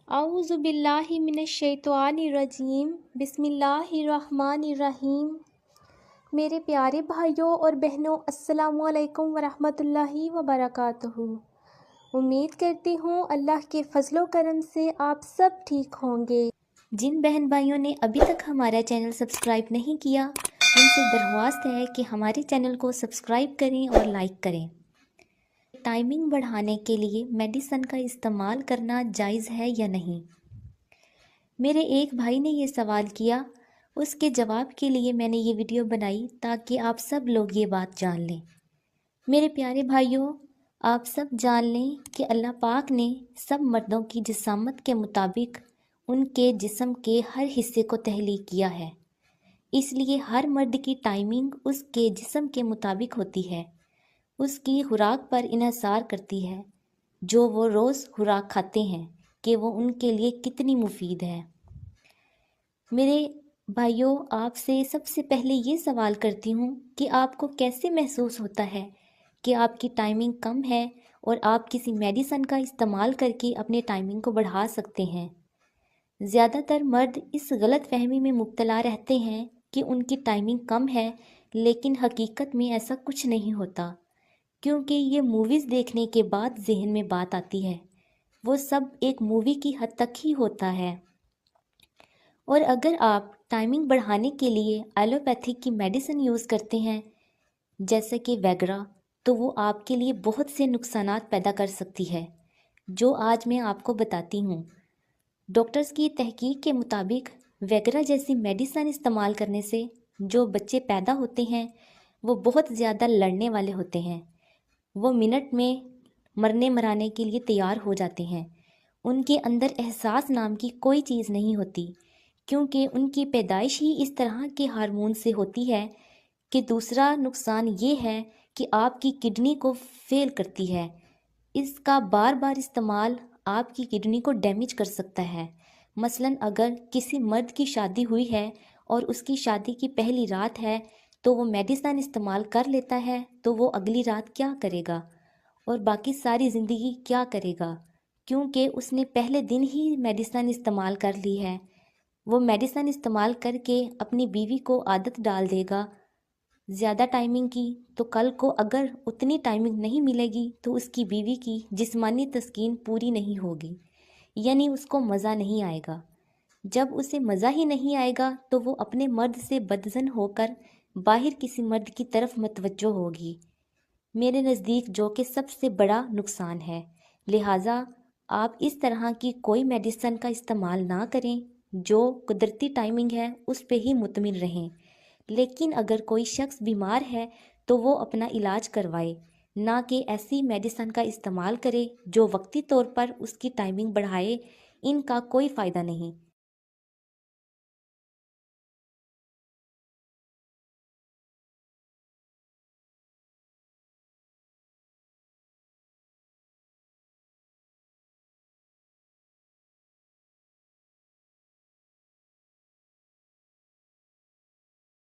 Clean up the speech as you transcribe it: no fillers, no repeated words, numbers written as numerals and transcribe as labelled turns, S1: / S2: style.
S1: اعوذ باللہ من الشیطان الرجیم بسم اللہ الرحمن الرحیم۔ میرے پیارے بھائیوں اور بہنوں، السلام علیکم ورحمۃ اللہ وبرکاتہ۔ امید کرتی ہوں اللہ کے فضل و کرم سے آپ سب ٹھیک ہوں گے۔ جن بہن بھائیوں نے ابھی تک ہمارا چینل سبسکرائب نہیں کیا، ان سے درخواست ہے کہ ہمارے چینل کو سبسکرائب کریں اور لائک کریں۔ ٹائمنگ بڑھانے کے لیے میڈیسن کا استعمال کرنا جائز ہے یا نہیں؟ میرے ایک بھائی نے یہ سوال کیا، اس کے جواب کے لیے میں نے یہ ویڈیو بنائی تاکہ آپ سب لوگ یہ بات جان لیں۔ میرے پیارے بھائیوں، آپ سب جان لیں کہ اللہ پاک نے سب مردوں کی جسامت کے مطابق ان کے جسم کے ہر حصے کو تخلیق کیا ہے، اس لیے ہر مرد کی ٹائمنگ اس کے جسم کے مطابق ہوتی ہے، اس کی خوراک پر انحصار کرتی ہے، جو وہ روز خوراک کھاتے ہیں کہ وہ ان کے لیے کتنی مفید ہے۔ میرے بھائیوں، آپ سے سب سے پہلے یہ سوال کرتی ہوں کہ آپ کو کیسے محسوس ہوتا ہے کہ آپ کی ٹائمنگ کم ہے اور آپ کسی میڈیسن کا استعمال کر کے اپنے ٹائمنگ کو بڑھا سکتے ہیں؟ زیادہ تر مرد اس غلط فہمی میں مبتلا رہتے ہیں کہ ان کی ٹائمنگ کم ہے، لیکن حقیقت میں ایسا کچھ نہیں ہوتا، کیونکہ یہ موویز دیکھنے کے بعد ذہن میں بات آتی ہے، وہ سب ایک مووی کی حد تک ہی ہوتا ہے۔ اور اگر آپ ٹائمنگ بڑھانے کے لیے ایلوپیتھک کی میڈیسن یوز کرتے ہیں جیسے کہ ویگرا، تو وہ آپ کے لیے بہت سے نقصانات پیدا کر سکتی ہے، جو آج میں آپ کو بتاتی ہوں۔ ڈاکٹرز کی تحقیق کے مطابق ویگرا جیسی میڈیسن استعمال کرنے سے جو بچے پیدا ہوتے ہیں وہ بہت زیادہ لڑنے والے ہوتے ہیں، وہ منٹ میں مرنے مرانے کے لیے تیار ہو جاتے ہیں، ان کے اندر احساس نام کی کوئی چیز نہیں ہوتی، کیونکہ ان کی پیدائش ہی اس طرح کے ہارمون سے ہوتی ہے کہ دوسرا نقصان یہ ہے کہ آپ کی کڈنی کو فیل کرتی ہے، اس کا بار بار استعمال آپ کی کڈنی کو ڈیمیج کر سکتا ہے۔ مثلاً اگر کسی مرد کی شادی ہوئی ہے اور اس کی شادی کی پہلی رات ہے تو وہ میڈیسن استعمال کر لیتا ہے، تو وہ اگلی رات کیا کرے گا اور باقی ساری زندگی کیا کرے گا؟ کیونکہ اس نے پہلے دن ہی میڈیسن استعمال کر لی ہے۔ وہ میڈیسن استعمال کر کے اپنی بیوی کو عادت ڈال دے گا زیادہ ٹائمنگ کی، تو کل کو اگر اتنی ٹائمنگ نہیں ملے گی تو اس کی بیوی کی جسمانی تسکین پوری نہیں ہوگی، یعنی اس کو مزہ نہیں آئے گا۔ جب اسے مزہ ہی نہیں آئے گا تو وہ اپنے مرد سے بدظن ہو کر باہر کسی مرد کی طرف متوجہ ہوگی، میرے نزدیک جو کہ سب سے بڑا نقصان ہے۔ لہٰذا آپ اس طرح کی کوئی میڈیسن کا استعمال نہ کریں، جو قدرتی ٹائمنگ ہے اس پہ ہی مطمئن رہیں۔ لیکن اگر کوئی شخص بیمار ہے تو وہ اپنا علاج کروائے، نہ کہ ایسی میڈیسن کا استعمال کرے جو وقتی طور پر اس کی ٹائمنگ بڑھائے، ان کا کوئی فائدہ نہیں۔